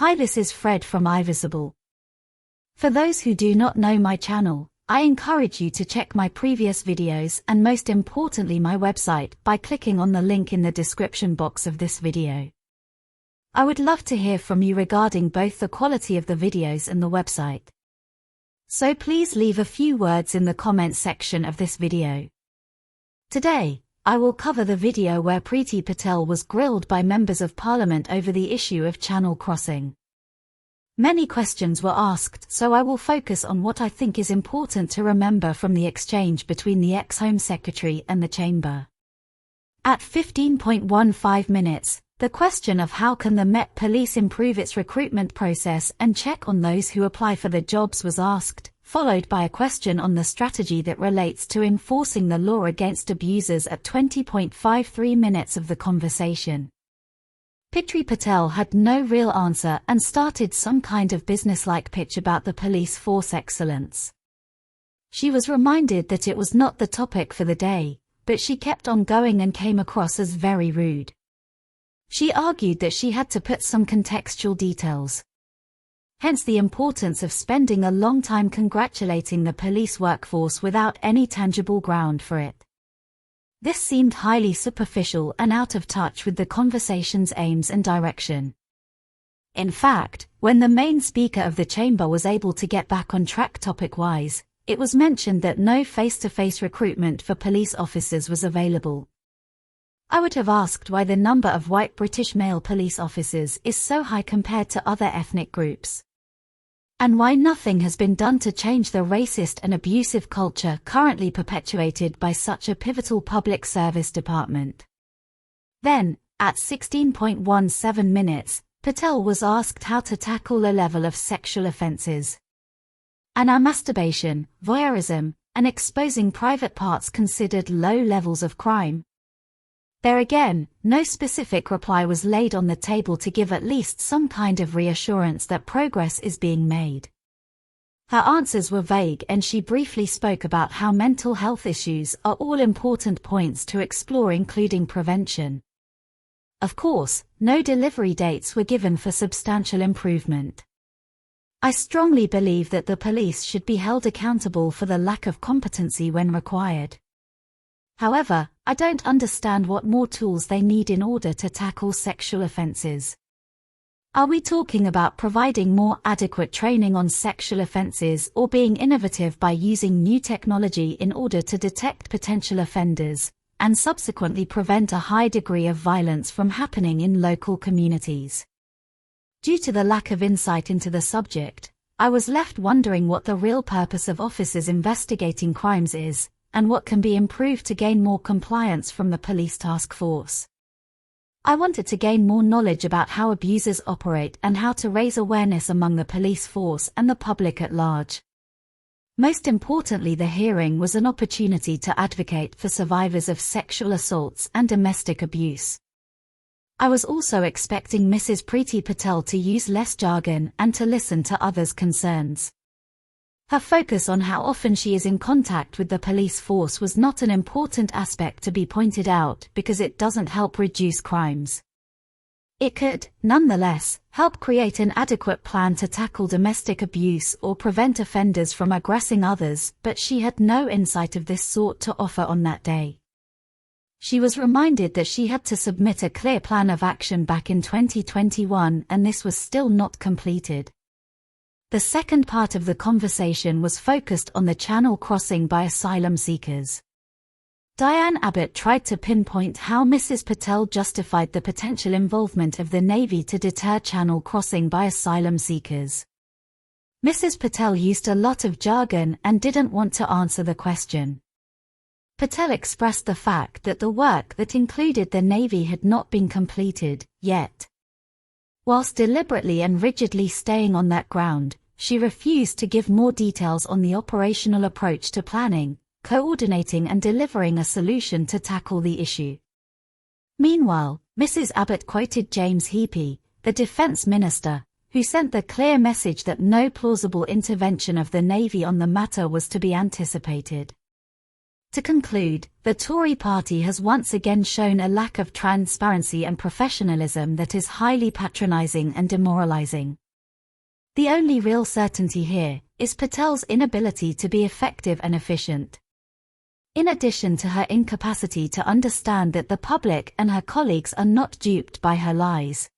Hi, this is Fred from Invisible. For those who do not know my channel, I encourage you to check my previous videos and most importantly my website by clicking on the link in the description box of this video. I would love to hear from you regarding both the quality of the videos and the website. So please leave a few words in the comments section of this video. Today, I will cover the video where Priti Patel was grilled by members of parliament over the issue of channel crossing. Many questions were asked, so I will focus on what I think is important to remember from the exchange between the ex-Home Secretary and the Chamber. At 15.15 minutes, the question of how can the Met Police improve its recruitment process and check on those who apply for the jobs was asked, followed by a question on the strategy that relates to enforcing the law against abusers at 20.53 minutes of the conversation. Priti Patel had no real answer and started some kind of businesslike pitch about the police force excellence. She was reminded that it was not the topic for the day, but she kept on going and came across as very rude. She argued that she had to put some contextual details. Hence the importance of spending a long time congratulating the police workforce without any tangible ground for it. This seemed highly superficial and out of touch with the conversation's aims and direction. In fact, when the main speaker of the chamber was able to get back on track topic-wise, it was mentioned that no face-to-face recruitment for police officers was available. I would have asked why the number of white British male police officers is so high compared to other ethnic groups. And why nothing has been done to change the racist and abusive culture currently perpetuated by such a pivotal public service department. Then, at 16.17 minutes, Patel was asked how to tackle the level of sexual offences. And are masturbation, voyeurism, and exposing private parts considered low levels of crime? There again, no specific reply was laid on the table to give at least some kind of reassurance that progress is being made. Her answers were vague and she briefly spoke about how mental health issues are all important points to explore, including prevention. Of course, no delivery dates were given for substantial improvement. I strongly believe that the police should be held accountable for the lack of competency when required. However, I don't understand what more tools they need in order to tackle sexual offences. Are we talking about providing more adequate training on sexual offences or being innovative by using new technology in order to detect potential offenders, and subsequently prevent a high degree of violence from happening in local communities? Due to the lack of insight into the subject, I was left wondering what the real purpose of officers investigating crimes is, and what can be improved to gain more compliance from the police task force. I wanted to gain more knowledge about how abusers operate and how to raise awareness among the police force and the public at large. Most importantly, the hearing was an opportunity to advocate for survivors of sexual assaults and domestic abuse. I was also expecting Mrs. Priti Patel to use less jargon and to listen to others' concerns. Her focus on how often she is in contact with the police force was not an important aspect to be pointed out because it doesn't help reduce crimes. It could, nonetheless, help create an adequate plan to tackle domestic abuse or prevent offenders from aggressing others, but she had no insight of this sort to offer on that day. She was reminded that she had to submit a clear plan of action back in 2021 and this was still not completed. The second part of the conversation was focused on the channel crossing by asylum seekers. Diane Abbott tried to pinpoint how Mrs. Patel justified the potential involvement of the Navy to deter channel crossing by asylum seekers. Mrs. Patel used a lot of jargon and didn't want to answer the question. Patel expressed the fact that the work that included the Navy had not been completed yet. Whilst deliberately and rigidly staying on that ground, she refused to give more details on the operational approach to planning, coordinating and delivering a solution to tackle the issue. Meanwhile, Mrs. Abbott quoted James Heapy, the Defence Minister, who sent the clear message that no plausible intervention of the Navy on the matter was to be anticipated. To conclude, the Tory party has once again shown a lack of transparency and professionalism that is highly patronising and demoralising. The only real certainty here is Patel's inability to be effective and efficient. In addition to her incapacity to understand that the public and her colleagues are not duped by her lies.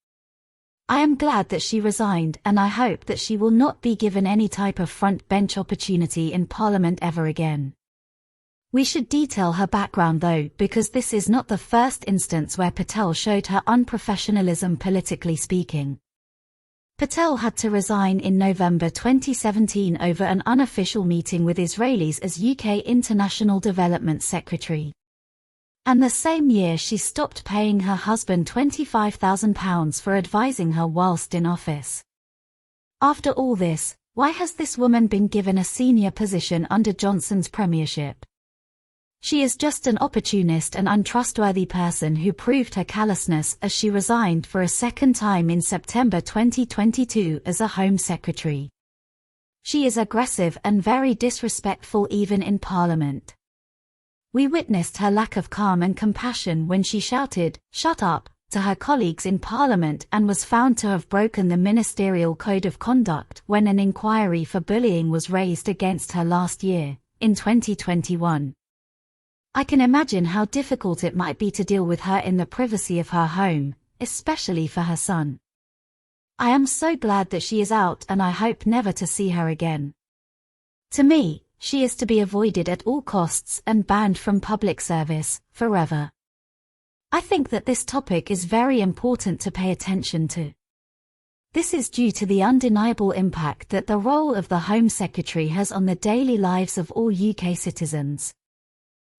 I am glad that she resigned, and I hope that she will not be given any type of front bench opportunity in Parliament ever again. We should detail her background though, because this is not the first instance where Patel showed her unprofessionalism politically speaking. Patel had to resign in November 2017 over an unofficial meeting with Israelis as UK International Development Secretary. And the same year she stopped paying her husband £25,000 for advising her whilst in office. After all this, why has this woman been given a senior position under Johnson's premiership? She is just an opportunist and untrustworthy person who proved her callousness as she resigned for a second time in September 2022 as a Home Secretary. She is aggressive and very disrespectful even in Parliament. We witnessed her lack of calm and compassion when she shouted, "Shut up," to her colleagues in Parliament and was found to have broken the Ministerial Code of Conduct when an inquiry for bullying was raised against her last year, in 2021. I can imagine how difficult it might be to deal with her in the privacy of her home, especially for her son. I am so glad that she is out and I hope never to see her again. To me, she is to be avoided at all costs and banned from public service, forever. I think that this topic is very important to pay attention to. This is due to the undeniable impact that the role of the Home Secretary has on the daily lives of all UK citizens.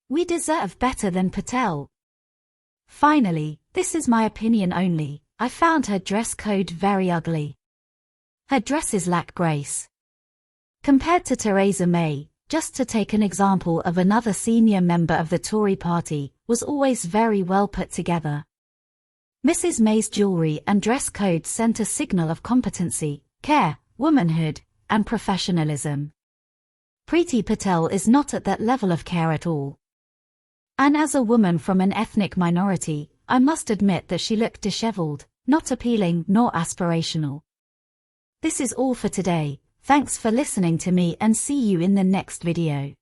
We deserve better than Patel. Finally, this is my opinion only, I found her dress code very ugly. Her dresses lack grace. Compared to Theresa May, just to take an example of another senior member of the Tory party, was always very well put together. Mrs. May's jewellery and dress code sent a signal of competency, care, womanhood, and professionalism. Priti Patel is not at that level of care at all. And as a woman from an ethnic minority, I must admit that she looked dishevelled, not appealing nor aspirational. This is all for today, thanks for listening to me and see you in the next video.